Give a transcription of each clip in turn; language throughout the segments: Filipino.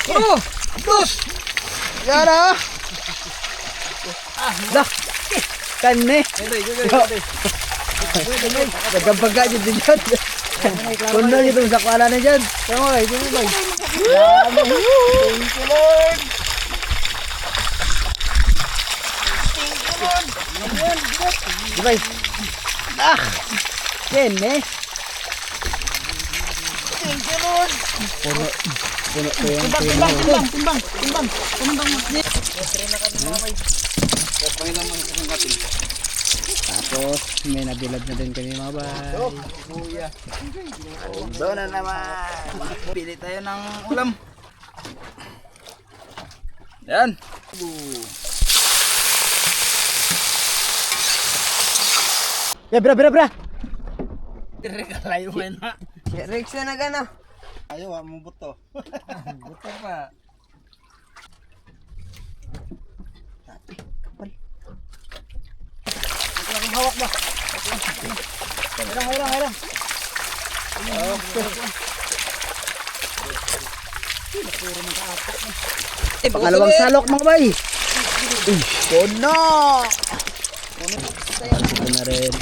Oh! Dos! Yan ah! Dah! Kane! Nagkabaga dyan din dyan. Kuno nyo itong sakwala na dyan. Tama ba? Ito mo ba? Thank you Lord! Diba? Ah! Kene! Thank you Lord! Puno ko yung timbang. Tapos may nabilad na din kami mga bay. Doon na naman. Pili tayo ng ulam. Yan. Ya bra. Layo mo na. Rex na gana. Ayaw, mo buto. Buto pa. Ang hawak ba? Hirang. Pangalawang salok mga bay. Puno. Ito na rin.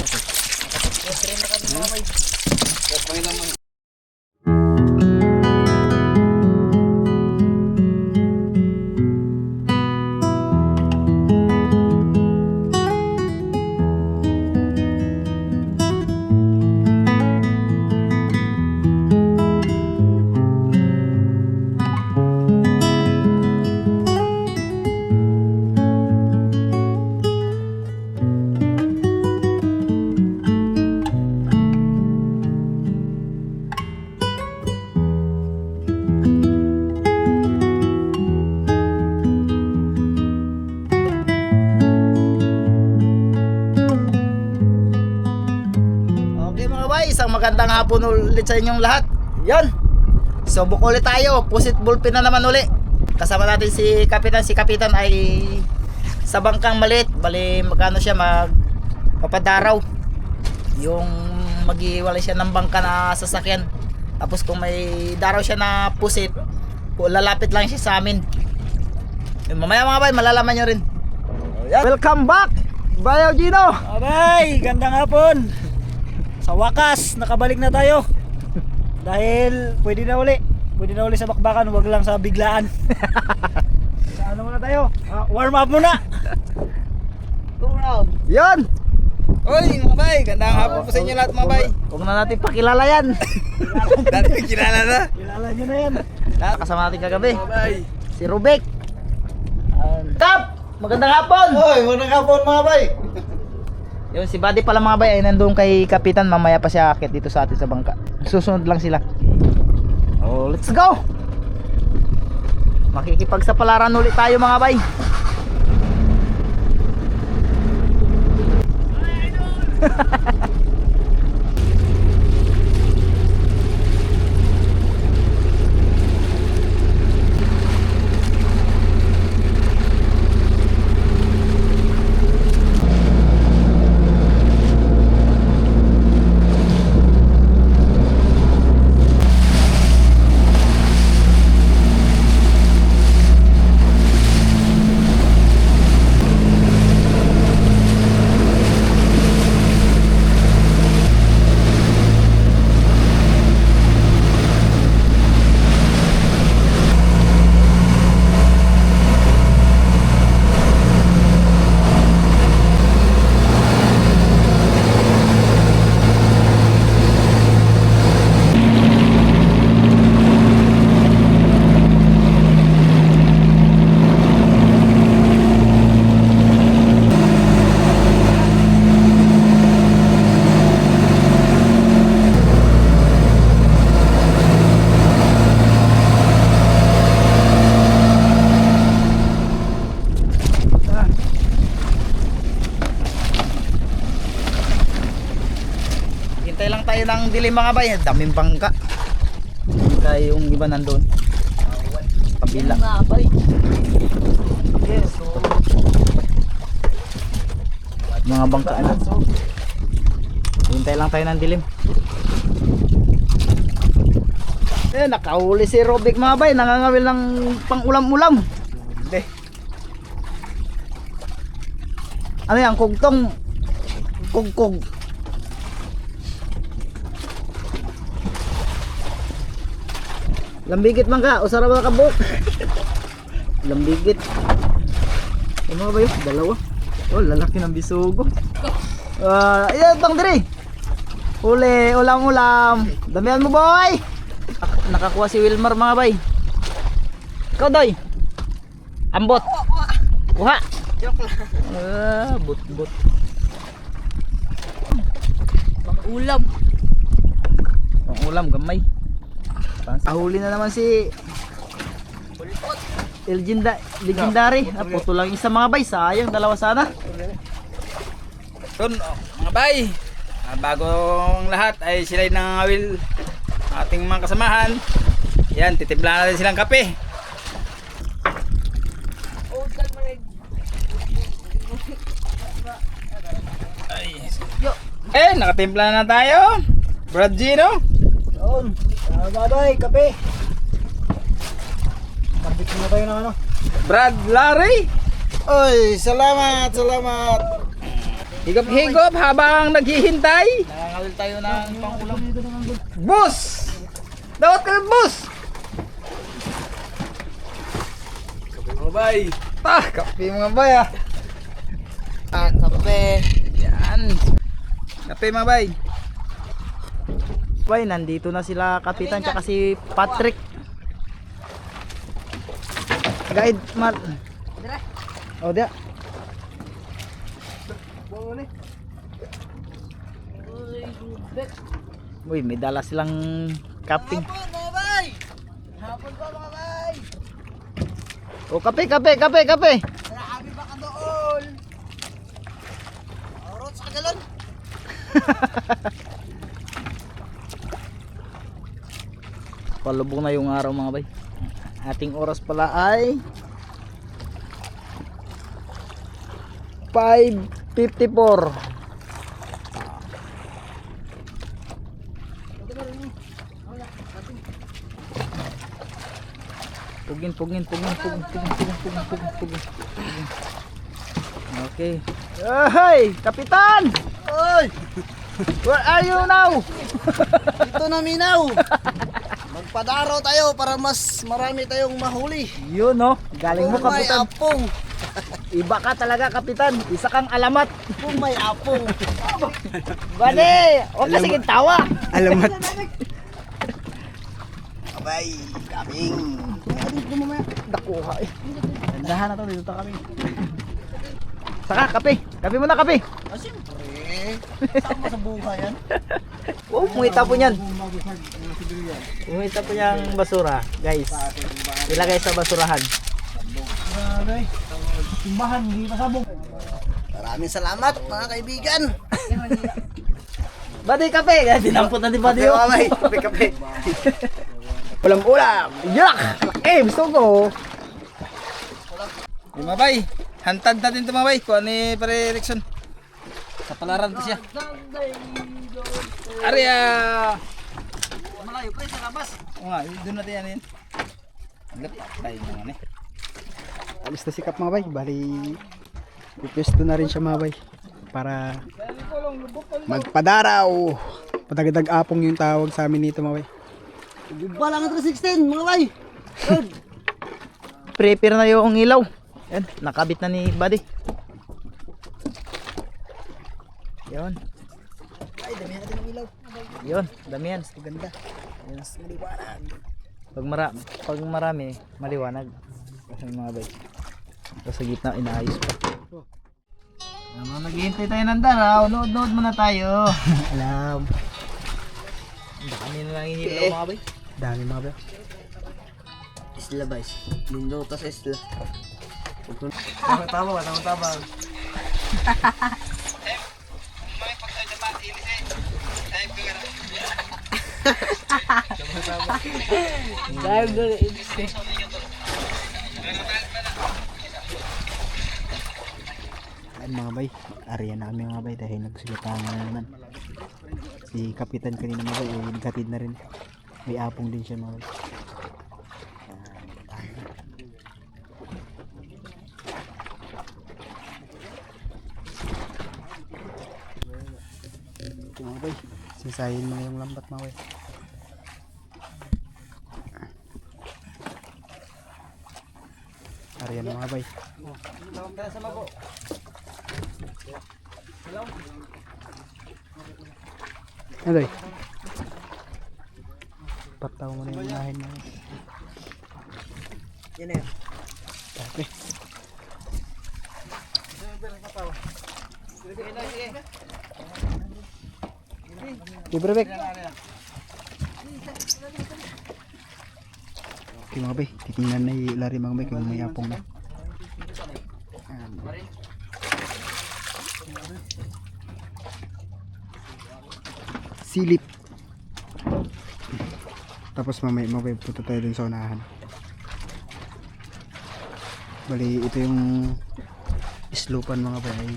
Isang magandang hapon ulit sa inyong lahat. Yan. Subok ulit tayo. Pusit bulpin na naman uli. Kasama natin si Kapitan. Si Kapitan ay sa bangkang maliit. Bali magkano siya magpapadaraw. Yung maghiwalay siya ng bangka na sasakyan. Tapos kung may daraw siya na pusit, lalapit lang siya sa amin. Mamaya mga bay, malalaman nyo rin. Welcome back Bayaw Gino. Abay, gandang hapon. Sa wakas, nakabalik na tayo. Dahil pwede na uli sa bakbakan, wag lang sa biglaan. Sa ano muna tayo? Warm up muna. Yan. Oy, mga bay, gandang hapon po sa inyo lahat mga bay. Huwag na natin pakilala yan. Dati kilala na. Kilala nyo na yan. Kasama natin kagabi Mga bay. si Rubek. Kap! Magandang hapon. Oy, magandang hapon mga bay. Yung si Buddy pala mga bay ay nandun kay Kapitan. Mamaya pa siya akit dito sa atin sa bangka. Susunod lang sila. Oh, let's go. Makikipagsapalaran ulit tayo mga bay. Hintay lang tayo ng dilim mga bay. Daming bangka. Kaya yung iba nandun kabila. Yes, so mga bangka na. Hintay lang tayo ng dilim. Eh, nakahuli si Robic mga bay, nangangawil ng pang-ulam-ulam. Hindi. Ano yan, kugtong kugkog. Lambigit man ka, usara ba ka buhok? Lambigit. Ano ba yun? Dalawa. Oh, lalaki ng bisugo. Ayan, bang diri. Huli, ulam-ulam. Damihan mo, boy. Nakakuha si Wilmar mga bay. Ikaw, Doy. Ambot. Kuha. Joke lang. But. Ulam. Ang ulam, gamay. Ahuli na naman si Legendary. Puto lang isa mga bay. Sayang, dalawa sana. Yun, mga bay, bagong lahat ay sila'y nangangawil ating mga kasamahan. Yan, titimpla natin silang kape. Nakatimpla na tayo. Brad Gino. Yun. Babay, kape. Kabit na tayo ng ano. Brad Larry. Oy, salamat. Higop-higop habang naghihintay. Nangangawil tayo ng pang-ulam. Boss! Dawat ka ng boss! Kape mga bay. Kape mga bay ah. Kape. Yan. Kape mga bay. Bay, nandito na sila Kapitan tsaka si Patrick. Guide Mar. Oh, dia. Uy, may dala silang kaping. Mga bay. Hapon pa mga bay. Oh, kape. Grabe ba ka doon? Orot sa galon. Palubog na yung araw mga bay. Ating oras pala ay 5:54. Pugin. Okay. Hey, Kapitan! Oy, Where are you now? ito na minaw. Magpadaro tayo para mas marami tayong mahuli. Yun no, galing mo Kung may Kapitan. apong. Iba ka talaga Kapitan. Isa kang alamat. Kung may apong. Bane, huwag ka sige tawa. Alamat. Abay, kaming. Nakuha eh. Tandahan na to, dito kami. Saka, kape. Kape muna, kape. Ah, siyempre. Sama sa buhay yan. Oh, mungita po yan. Mungita po yung basura, guys. Ilagay sa basurahan. Grabe. Timbahan, hindi pasabog. Maraming salamat mga kaibigan. Badi, kape. Dinampot na di Badi. Kape. Ulam-ulam. Yak! Gusto ko. Yung mga bay, hantad natin ito mga bay. Kuha ni Pare Rickson. Sa palaran ko siya. Arya! Malayo pa sa labas. Oo nga, doon natin yan. Lapat tayo naman eh. Alis na sikap mga bay, bali pipwesto na rin siya mga bay para magpadaraw. Padagadag apong yung tawag sa amin nito mga bay. Guba lang ang 316 mga bay. Prepare na yung ilaw. Yan, nakabit na ni Buddy. Yun. Ay, damihan natin ng ilaw. Yun, dami yan. Maganda. Yes. Maliwanag. Pag marami, maliwanag. Kasi mga bay. So, sa gitna, inaayos pa. Naghihintay tayo ng daraw. Nood muna tayo. Alam, Dami na lang hinihilaw mga bay. dami mga bay. Isla ba? Lindo tas isla. Tama. Dahil doon Ayan mga bay, area namin mga bay dahil nagsulatan na naman. Si Kapitan kanina mga bay, naghatid na rin. May apong din siya mga bay. Misahin mo na yung lambat mga bay. Ariyan mga bay. Ano bay? Pataw mo na yung unahin mga bay. Yan na. Okay. Okay, brebek. Okay mga bay, titingnan na yung lari mga bay kung may apong na. Ayan. Silip. Tapos mamaya mga bay, punta tayo dun sa unahan. Bali, ito yung islupan mga bay.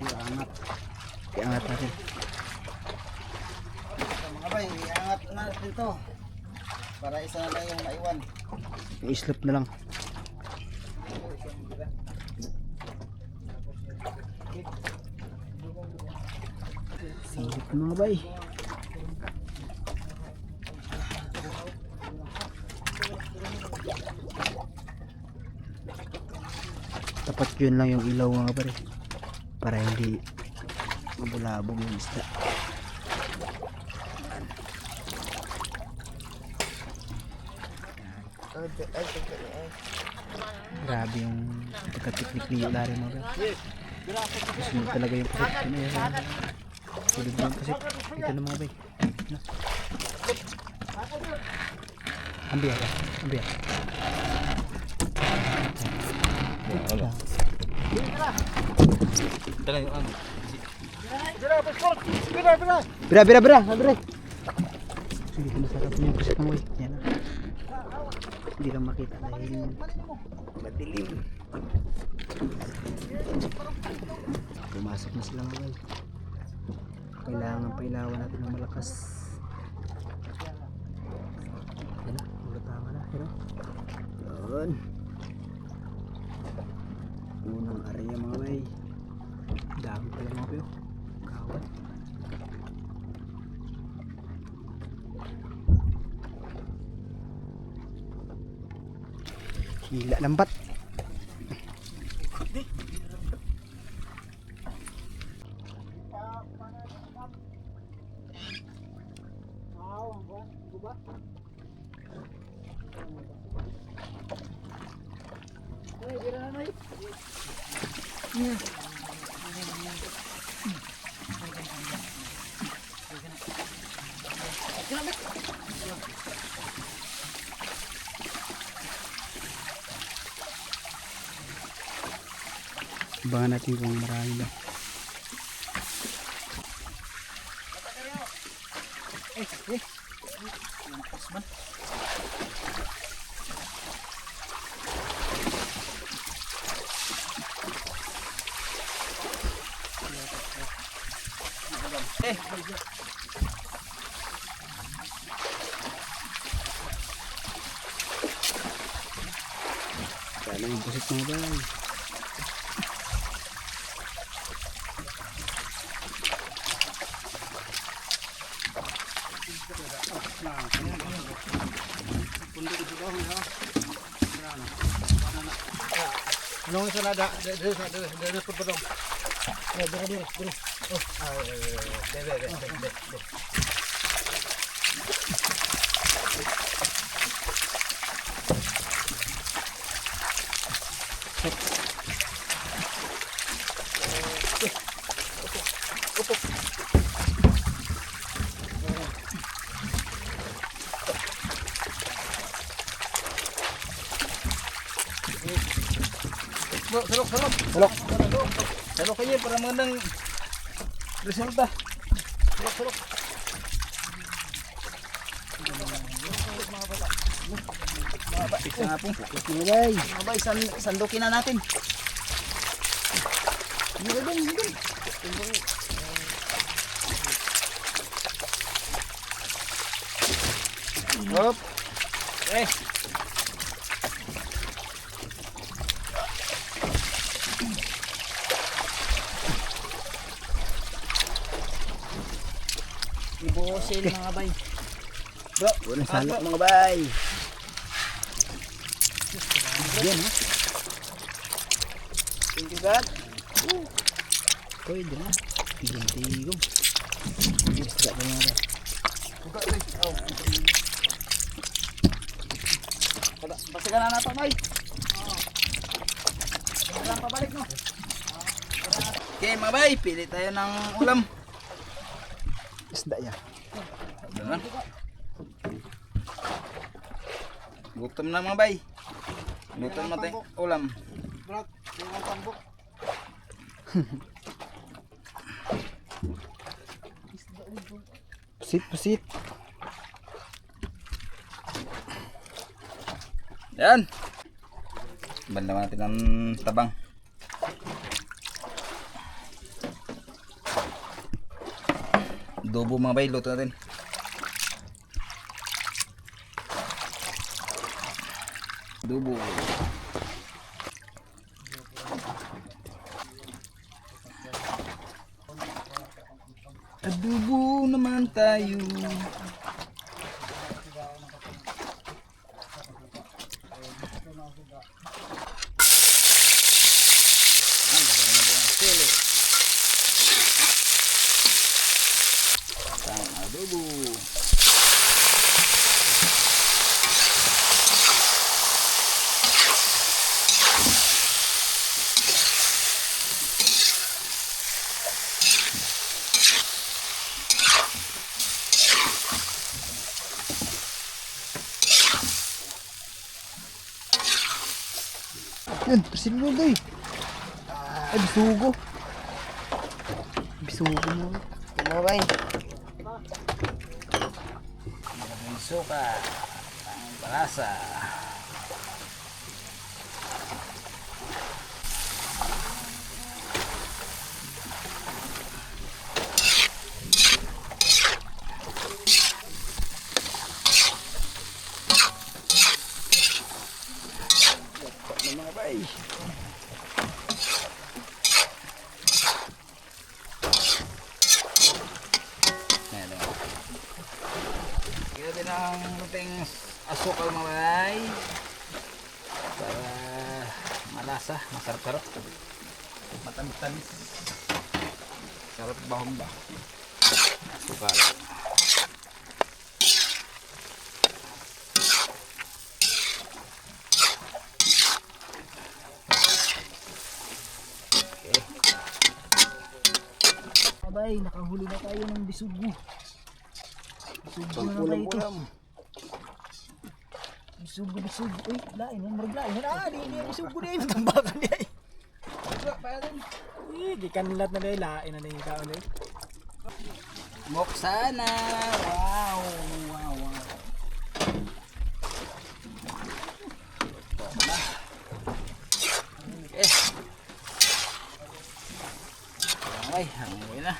Iangat. Iangat natin. Mga bay, iangat na natin to. Para isa na lang yung maiwan. Yung islop na lang. Silip mga bay. Tapat yun lang yung ilaw mga pare. Para hindi mabulabog yung isda. Grabe yung pagkatiknik ni Lari mga pare. Gusto mo talaga yung pusit ko na yun. Tulad yung pusit. Ito na mga bay. Ambiya ka. Ambiya. Dala yung ano. Bira. Andre. Hindi ko masarap yung pusit ng way. Yan na. Hindi lang makita dahil madilim. Pumasok na sila mga bay. Kailangan pailawan natin ng malakas. Yan na, ulatama na. Yun. Unang area mga bay. Dami pala mga bay. Kawan. Hila lambat. Abangan natin kung marami ba. Sana yung pusit mga bay. Anong isa na da? Dere po pa dong. Dere. Dere. Salok kayo para magandang resulta. Isa nga pong Mga bay, sandukin na natin. Hop. Eh. Pusil mga bay. Bro, Unang salok mga bay. Yan ha. thank you God. Pwede na. Tigong-tigong. Isda pa mga bay. Basigan na nato, May. Walang pabalik, no? Okay mga bay, pili tayo ng ulam. Isda yan. Diba? Gutom na mga bay. Gutom na tayo ulam. Bro, yung tambok. Pusit. Yan. Banda natin ng tabang. Adobo mga bay, luto natin. Adobo. Adobo naman tayo. Adobo. Yan, persilbo bay. Ay, bisugo. Bisugo mo. Mga bay. Ang suka. Ang palasa. Mga bay. Ayan, diba? Kaya din ang luting asukal mga bay. Para malasa, masarap-sarap. Matamis-tamis. Sarap bahong ba. Asukal. Abay, nakahuli na tayo ng bisugo. Bisugo na tayo ito. Bisugo. Uy, lain yan, maraglain. Di yan bisugo na yun. Tambakan niya eh. Di kanilat na dahil, lain na yung kaon eh. Moksana! Wow! Wow! Okay. Okay, hangoy na.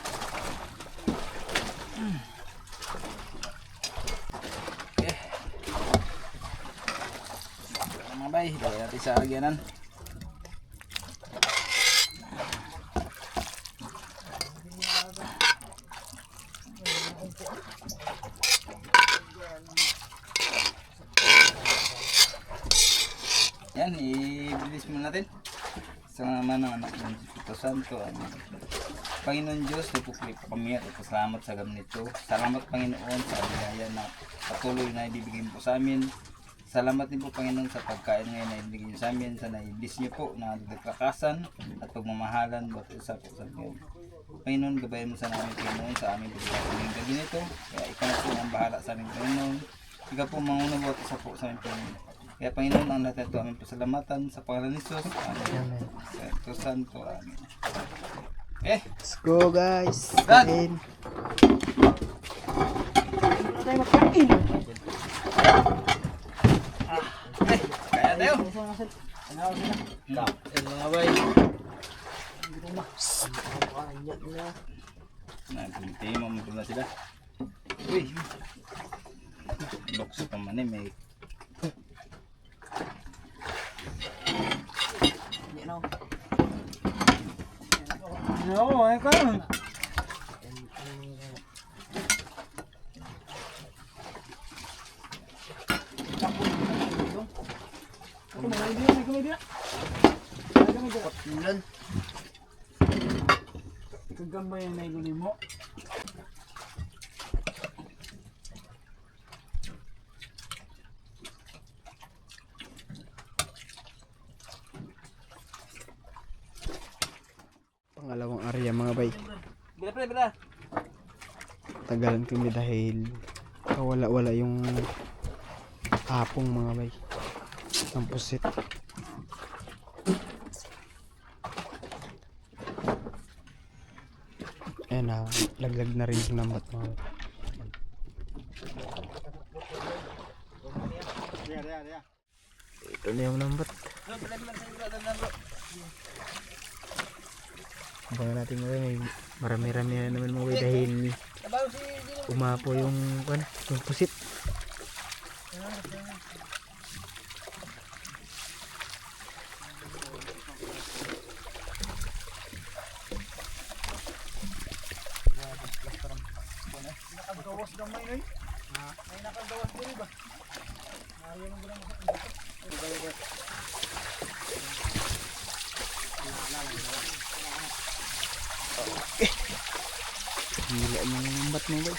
Okay. Mga bay, lagyan natin sa agyanan. Yan, i-release muna natin. Sa naman ng anak ng Espiritu Santo. Panginoon Diyos, nagpupuli po kami at pasalamat sa ganito. Salamat Panginoon sa biyaya na patuloy na ibibigay po sa amin. Salamat din po Panginoon sa pagkain ngayon na ibigay niyo sa amin. Sana i-bless niyo po na nagkakasan at pagmamahalan bawat isa po sa Panginoon. Panginoon, gabayan mo sa namin Panginoon sa aming pagkakaming gabi nito. Kaya ikaw na po ang bahala sa aming Panginoon. Ikaw po manguna bawat isa po sa aming Panginoon. Kaya Panginoon, ang lahat ito aming pasalamatan sa pangalan ni Jesus. Amen. Sa Espiritu Santo. Amen. Let's go guys. Dad! Kain. Kaya tayo. Mga bay. Nagpintimo mo na sila. Uy. Bukso pa man eh. May No, ay ka. kami dia. Yun. Kagambay na ilunin mo. Pangalawang area mga bay. Bila pre, bila. Tagalan kami dahil wala yung apong mga bay. Ang pusit. Ayan na, laglag na rin yung nambat mga bay. Ito na yung nambat. Abangan natin mga bay, marami-rami na naman mga bay dahil umapo yung pusit. Nakagawas gamay noy. May nakagawas diri ba? Ayaw mo lang Gila mo yung nambat mga bay.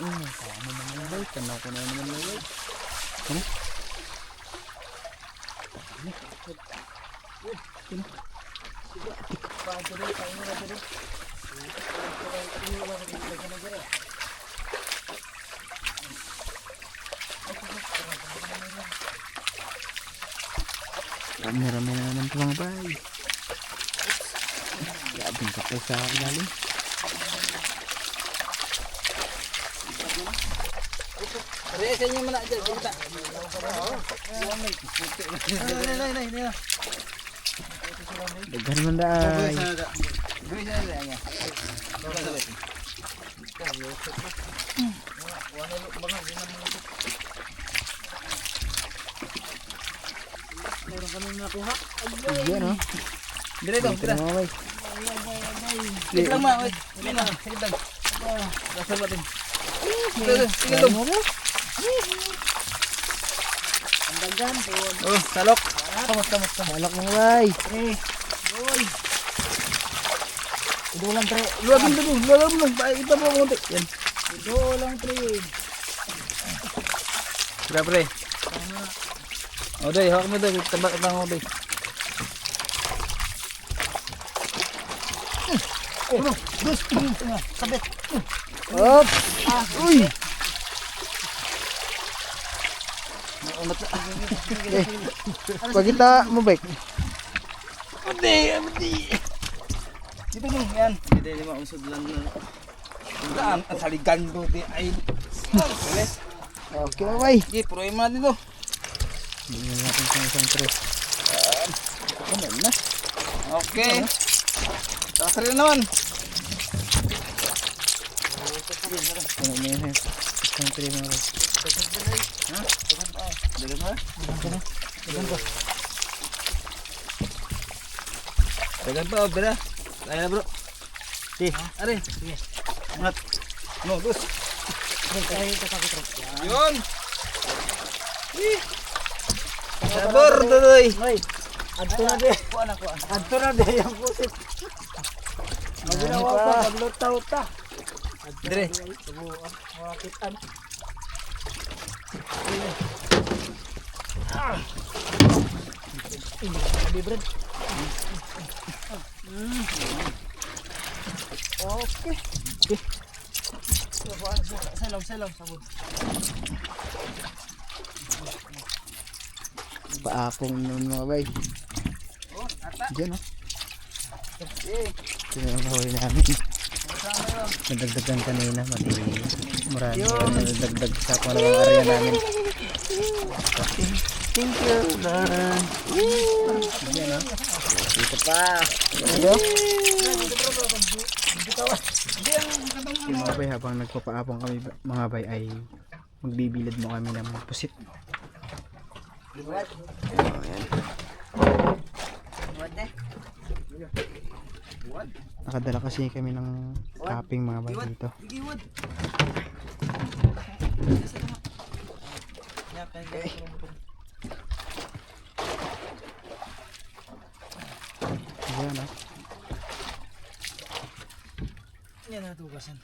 Ano naman bay? Tanaw ko na naman mga bay. Ano? Rami-rami na naman ito mga bay. Grabing kapal sa ilalim. Pre, sa inyo muna dyan, kita. Daghan man daay. Gawin sa inyo. meron kami nakuha. Yan oh. Direto, Ito na mga bay. Sige lang ma, wait. Sige lang, sige lang. Rasa ba din? Sige lang. Ang dagan po. Oh, salok. Salak mga bay. Udulan pre. Luwagin dito, luwagin mo lang. Ito mo konti. Yan. Udulan pre. Pre, pre. O, day, hawak mo day. Tabak lang ako day. Kabit. Op. Uy. Pagkita mo bay. Dito mo, yan. Dito, lima usod lang na. Ang saligan do di ay. Okay mga bay. Sige, puroy mo na dito. Bigyan natin sa isang tres. Ano na? Okay. Takasari na naman. Ano mo yun? Isang tres mga bay. Dagan mo? Dagan pa, bera. Kaya na bro. Si, are. Sige. Angat. No, dos. Yun. Sabor, tuloy. Hoy. Adto na de. Adto na de yung pusit. Maginawa pa paglutaw ta. Dire. Makitan. Libre. Okay. Salam sabon. Paapong nun mga bay. Diyan oh. Ito na ang huli namin. Nadagdagan kanina. Marami nadagdag sa pangalawang area namin. Thank you, Lord. Diyan oh. Dito pa. Diyan yung mga bay, habang nagpapaapong kami mga bay ay magbibilad mo kami ng pusit. Ayan. Nakadala kasi kami ng kaping mga bay dito. Ayan ah. Yan na tugasan.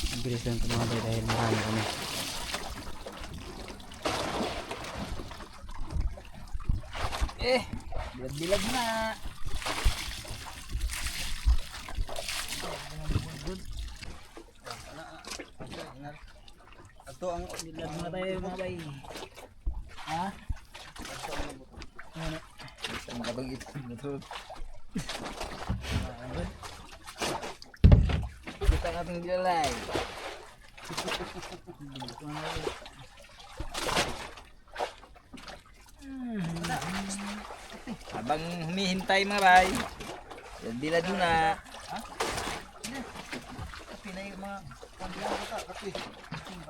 Ang bilis lang ito mga bay dahil marami kami. Bilad na. Ato ang Bilad muna tayo mga bay. Ha? Makabagit na to. Kita ka ating dilalay. Habang humihintay mga bay, dilad mo na. pinay mga kandiyan kita kape.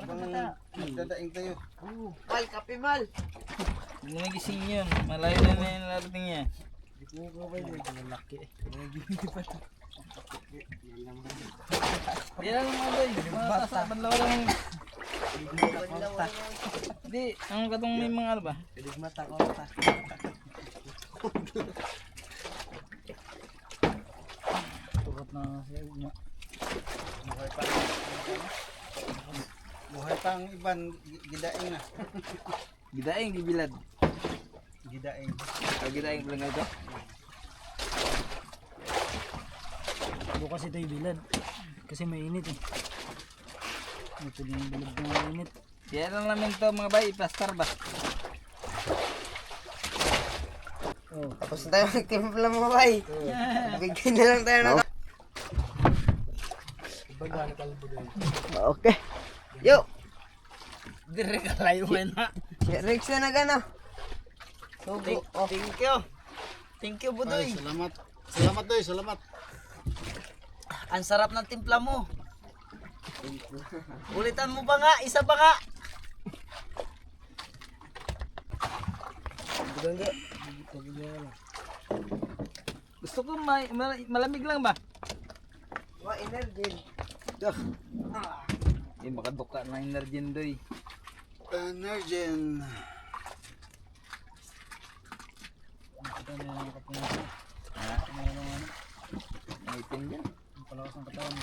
Abang nagdadaing tayo. Mal, kape mal. Hindi mo nagising yun, malayo na na yung narating niya. Yan lang mga bay, mga tasa, banlaw lang. Hindi, ang katong may mga ano ba? Turot na siya niya. Buhay pang iban gidaing na. Gidaing di bilad. Gidaing. Gidaing lang ito. Bukas ito yung bilad. Kasi mainit eh. Ito din yung bilad na mainit. Kaya lang namin to mga bay, plaster ba? Oh. Tapos na tayo magtimpla mga bay. Bigyan na lang tayo ng... Okay. Yo! Dire ka layo na. Rex na nagana. Thank you. Thank you, Budoy. Ay, salamat. Salamat doy, salamat. Ang sarap ng timpla mo. Ulitan mo pa nga, isa pa nga. Gusto ko malamig lang ba? Wa energy. Eh makaduka na energy doy. Energen. Ito na yung kapunan. May itim dyan. Ang palakas ng katawan.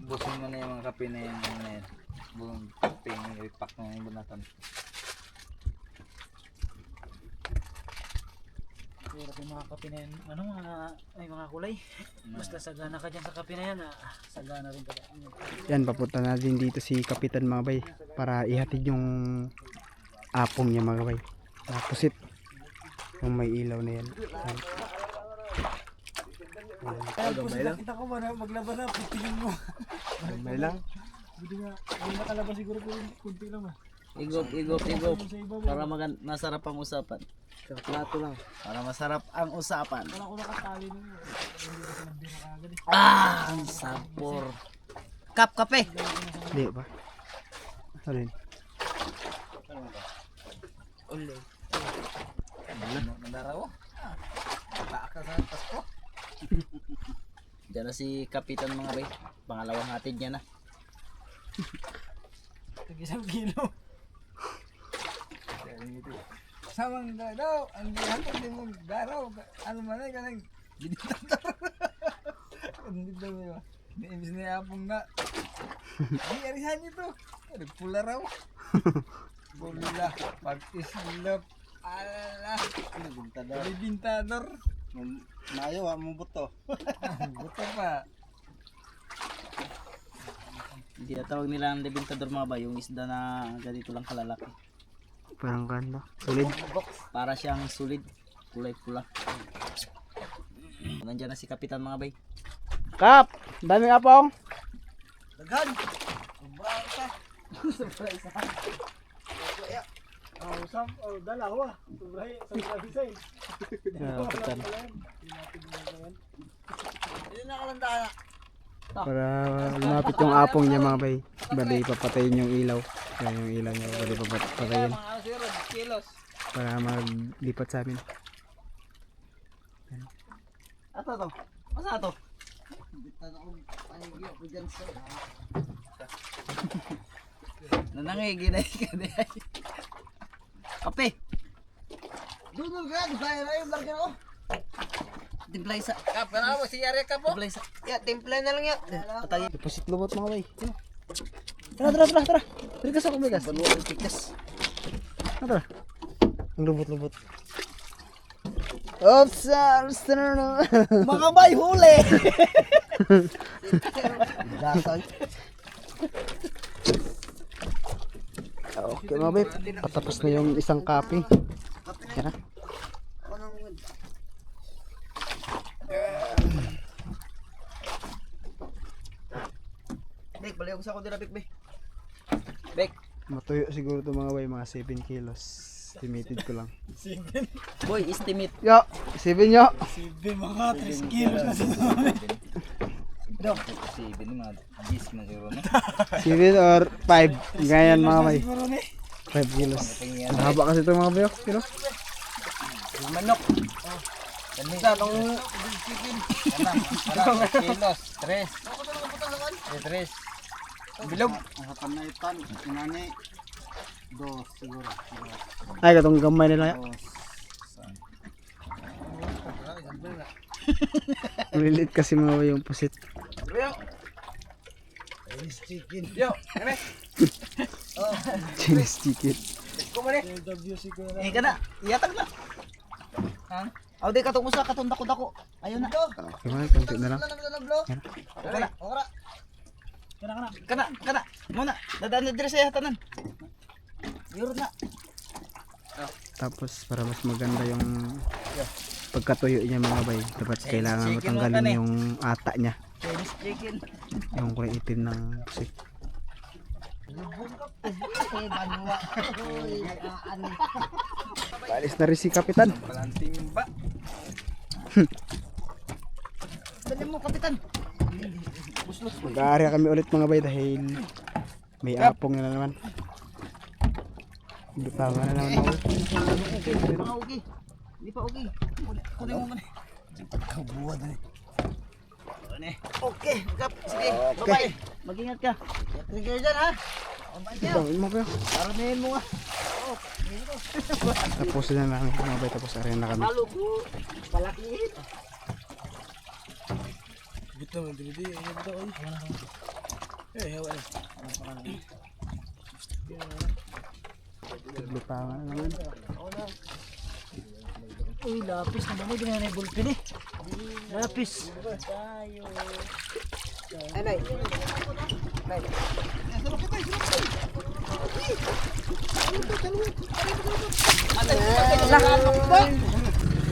Busin mo na yung mga kape na yan. Buong kape yung ipack na yung bunatan. Puro yung mga kape na yan. Ano mga kulay. Basta sagana ka dyan sa kape na yan. Sagana rin ka dyan. Yan, papunta na din dito si Kapitan mga bay para ihatid yung apong niya mga bay. Napusit yung may ilaw na yan. Kita ko ba na maglaba na. Putingin mo. May lang. Buti nga. May nakalabas siguro po yung kunti lang. Igop. Sa iba mo. Para masarap ang usapan. Plato lang. Para masarap ang usapan. Wala ko nakatali nun. Hindi ko sinabdi na kagad eh. Ang sabor. Kape. Hindi ba? Alin? Uli. Mandaraw. Paaka sa Pasko. Diyan na si Kapitan mga bay. Pangalawang hatid niya na. Tag-isang kilo. Samang daw, ang gihatod din mo daraw. Ano man ay kanang giditador. Hindi daw yun. Imbis na yapong na. Ay, arihan ito. Nagpula raw. Bula. Pag-islap. Alala. Bintador. Mayo mo buto. Buto pa. Hindi na tawag nila ang debintador mga bay. Yung isda na ganito lang kalalaki. Parang kan ba? Solid. Para siyang solid. Kulay pula. Nandiyan na si Kapitan mga bay. Kap! Daming apong! Daghan! Dalawa. Sobray. Sobray. Kapitan. Hindi na kalandaan. Para lumapit yung apong niya mga bay. Bali papatayin yung ilaw. Kaya yung ilaw niya bali papatayin. Mga ano siguro, 10 kilos. Para maglipat sa amin. Ato to. Asa to? Bitan ako panigyo ko dyan sa. Nanangigina ka di ay. Kape. Doon ka, dahil na yung larga ko. Timplay sa. Kap, kana mo si Yari ka po? Timplay sa. Ya, timpla na lang yan. Patay. Deposit lubot mga bay. Tara. Rigas ako bigas. Baluan tikas. Tara. Ang lubot-lubot. Oops, Mga bay huli. Dasal. Okay mga bay. Patapos na yung isang copy. Tara. Bek, balik ako dira bek. Bek. Matuyo siguro to mga bay. Mga 7 kilos. Estimated ko lang. Boy, estimate. Yo, 7 yo. Sibi mga 3 kilos na sila. Si Ibin mga 10 man siguro no. 7 or 5. Ganyan mga bay. Siguro ni. 5 kilos. Mahaba kasi ito mga bay. Kilo. Manok. Kanisa nung kana kilos, 3. 3. Bilog. Harapan na itan. Inani. 2 siguro. Ay, katong gamay nila. Malilit kasi mga bay yung pusit. Yo, kare. Chinese chicken. Eh kana, iyatag na. Ha? Aw di katong usa katong dako-dako. Ayun na. Okay mga, konti na lang. Kana. Muna, dadaan na dire sa hatanan. Yuro na. Tapos para mas maganda yung pagkatuyo niya mga bay, dapat kailangan chicken matanggalin mo, yung ata niya, Chinese chicken. yung kulay itim ng pusit. Paalis na rin si Kapitan. Palanting ba? Dali mo kapitan. Mag-aari kami ulit mga bay dahil may apong na naman. Bitawan na naman ako. Mga ugi. Hindi pa ugi. Kunin mo muna. Kabuan na. Okay, kap. Sige, bye-bye. Mag-ingat ka. Trigger dyan ha. Tawin mo kayo. Aranahin mo nga. Tapos na namin mga bay, tapos arin na kami. Malo ko. Palakihin. Bitawan na naman. Uy, lapis naman mo. Hindi na bulpin eh. Lapis.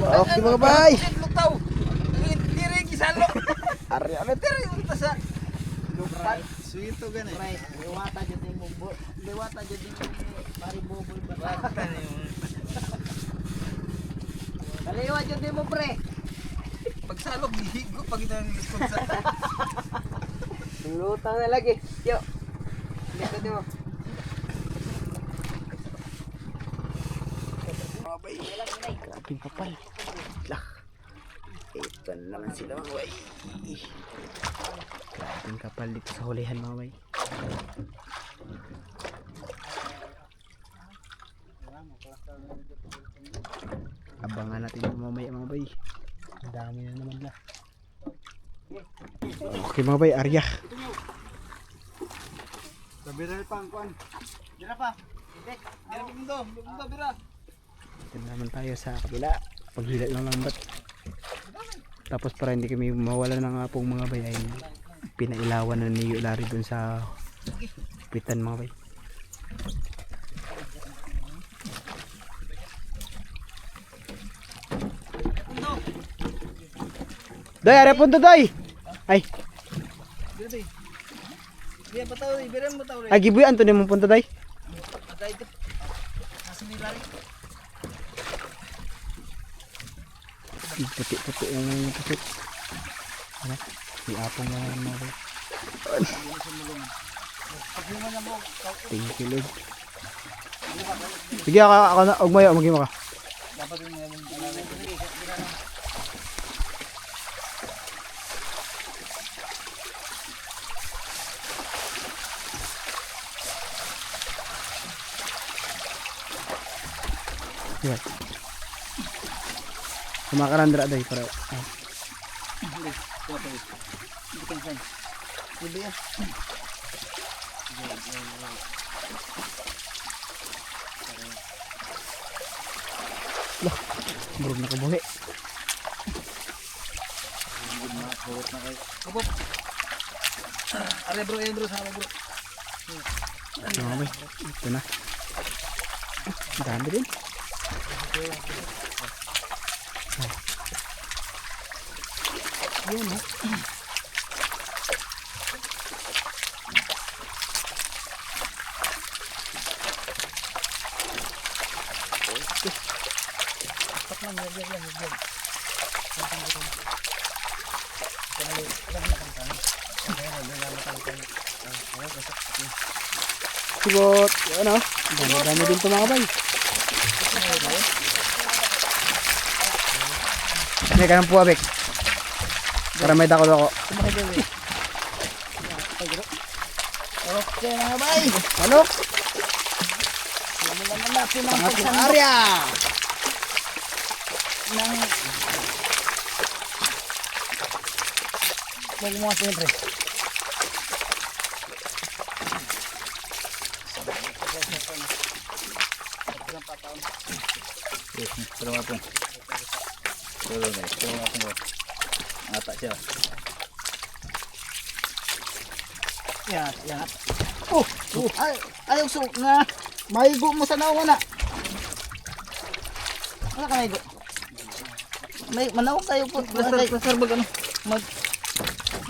Okay mga bay. Lutaw. Diri gisalok. Ari ulit. Diri unta sa Suito gan eh. Liwata dyan din mo. Liwata dyan din mo. Pari bubol ba? Kaliwa dyan din mo pre. pagsalok gihigo pag ina ni sa. Lutang na lagi. Yo. Dito mo. Grabing kapal. Lah. Ito na naman sila mga bay. Grabing kapal dito sa hulihan mga bay. Abangan natin yung mamaya mga bay. Ang dami na naman na. Okay mga bay, Arya. Sabi na pang kuan. Dira pa. Dira mundo bira. Ito na naman tayo sa kabila. Paghila lang lang bat. Tapos para hindi kami mawala ng apong mga bay ay pinailawan na ni Larry dun sa pitan mga bay. Day, are punto day. Ay, Dia bataw, ibiran mo taw. ay gibuyan to ni mong punta day. Patay ito. Nasa nilari. Puti-puti yung puti. Ano? Di apong na naman mga bay. Thank you, Lord. Sige, ako na, ugmayo, magimo ka. Sige. Kumakaran dira day para. Burog na kabuhi. Are bro, bro, sama bro. Ito na, bay. Ito na. Dami din. Yun, ha? Sibot. Yan, ha? Dami din ito, mga bay. May ka ng puwabik. Para may dako-dako. Okay mga bay. Manok! Simulan na natin ang Pangatlong pagsandok area! ng... Huwag mo nga siyempre. Pero nga po. Pero nga po. Ata siya. Yan, yan. Ay, so nga. Maigo mo sa naunga na. Ano ka maigo? May manawag tayo po. Basta bag ano.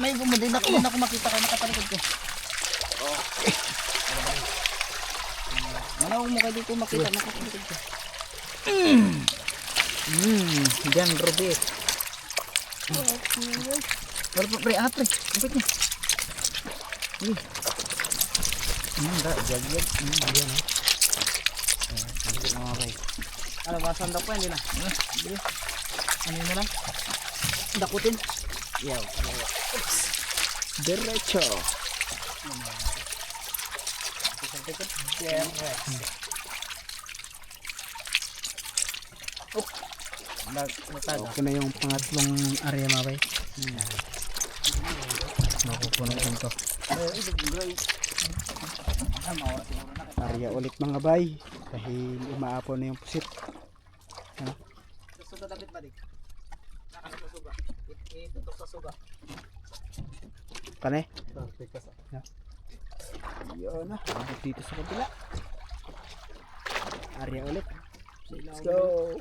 Maigo mo din ako makita ka nakatalikod ko. Manawag mo kayo dito makita nakatalikod ko. Diyan Robert. Pero pre, angat pre. Kapit niya. Jag. Diyan ha. Okay. Ano ba sandok pa hindi na? Ano mo lang? Dakutin. Yaw. Diretso. Okay na yung pangatlong area, mga bay. Mapupuno din to. Area ulit, mga bay. Dahil umaapon na yung pusit. Ano? Suga dapat ba dik? Nakasuga. Itutok sa suga. Kane? Yeah. Yun na. Dito sa kabila. Area ulit. Let's go.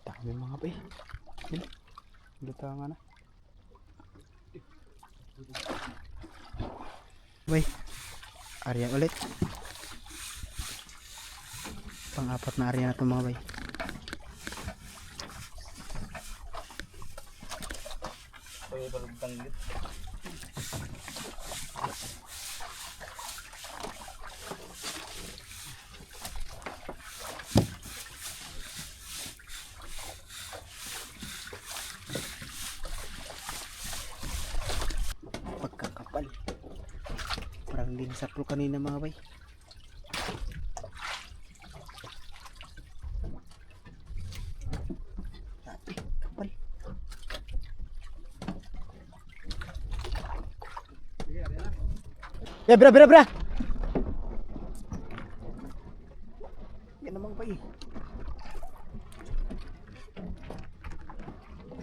Dami mga bay. Luta nga na. Bay. Area ulit. Pang-apat na area na ito, mga bay. Pagkakapal. Parang linsaplo kanina, mga bay. Kapal. Ya, bra. Yan namang bay.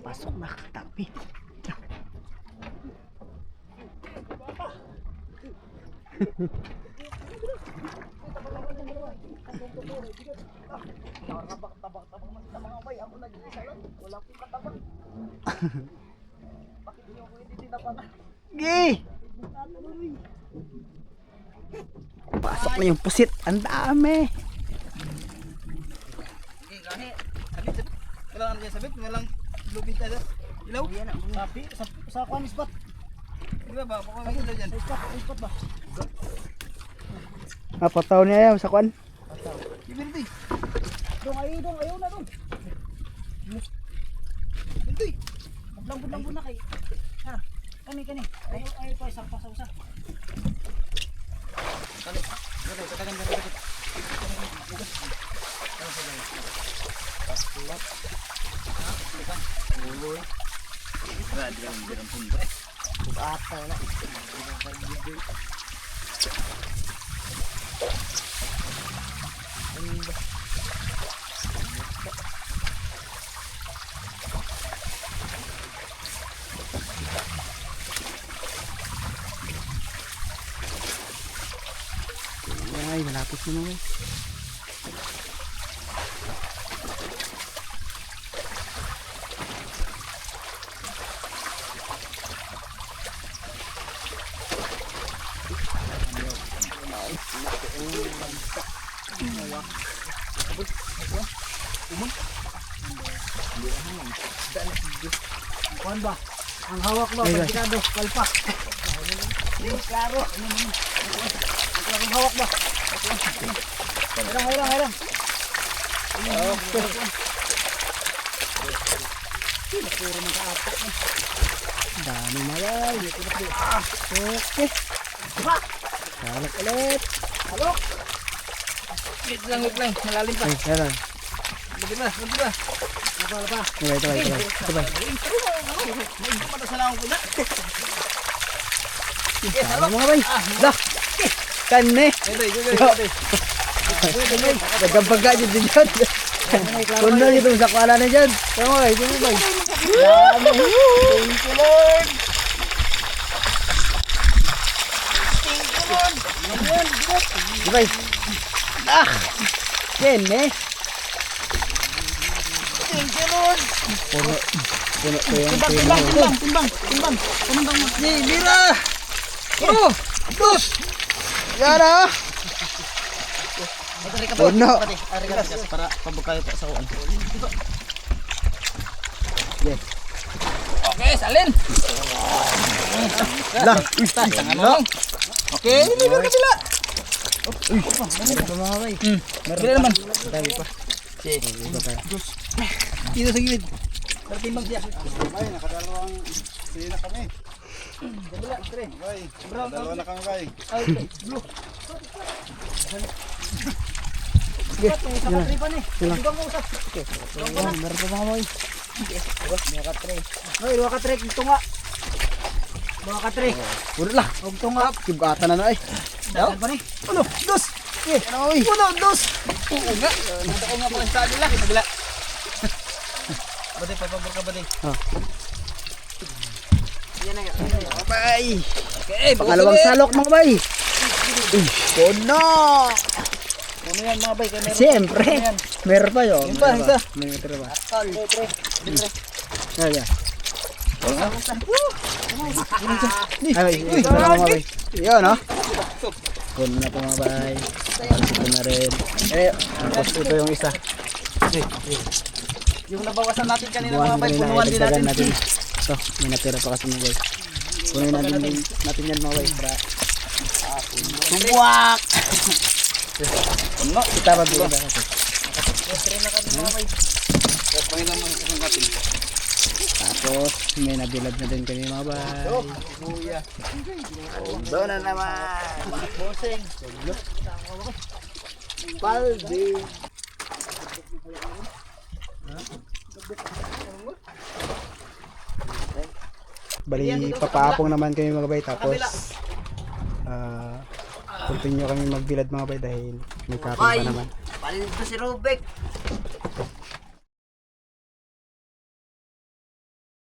Pasok na katabi. Gi! Pasok na yung pusit. Ang dami. Kailangan niya sabit, walang lubid na ilaw. Sapi, sa kwan spot. Di ba ba? Baka may dyan. Ipat ba? Napataw niya yan sa kwan. Ibinti. Dong, ayaw na dong. Ibinti. Lambot na kay. Ha. Kani. Ayaw pa isang pasa-usa. Ay, malapit na naman. Kuan ba? Ang hawak ba? Ay, guys. Pagkado, kalpa. Klaro. Ang hawak ba? Haylang. Dami malay. Okay. Salak ulit. Wait lang. Malalim pa. Ay, ayan. Buti ba? Ito ba? Sama mga bay. Lah. Kane. Nagkabaga dyan din dyan. Kuno dito sa kwala na dyan. Tama bay, ito mo bay. Di bay. Ah! Kene. Puno ko yung Timbang. Bira! Oh! Dos! Yara! Puno! Ari ka kasi para pabukayo pa sa uwan. Yes. Okay, salin! Lah! Tangan mo lang. Okay, deliver ka sila. Meron pa mga bay. Bila naman. Dami pa. Dito sa gilid. Timbang siya. Dalawa na kami, bay. Meron pa mga bay. Hoy, dua ka trek dito nga. Dua ka trek. Puro lah. Og tunga. Kibata na na eh. Dagan pa ni. Ano? Dos! Ano oy? Uno, dos. Oo nga. Ako nga pala sa nila. Kabila. Bade, papabor ka bade. Bay! Okay, Pangalawang salok mga bay. Puno! Ano yan mga bay? Kaya meron. Siyempre. Meron pa yun. Yun pa, isa. Meron pa ba? Tre. Ayan. Ay, ito na mga bay. Yun, no? Puno na ito mga bay. Ito na rin. Tapos ito yung isa. Yung nabawasan natin kanina Buwan mga bay, kanina, punuan din dagdagan natin. Ito, may natira pa kasi mga bay. Punuin natin yan mga bay. Para Subuak. kita pa dito. Tapos may nabilad na din kami mga bay. Doon na naman. Boseng. Paldi. Bali papaapong naman kami mga bay. Tapos continue kami magbilad mga bay dahil may kapit pa naman. Paldi si Rubik.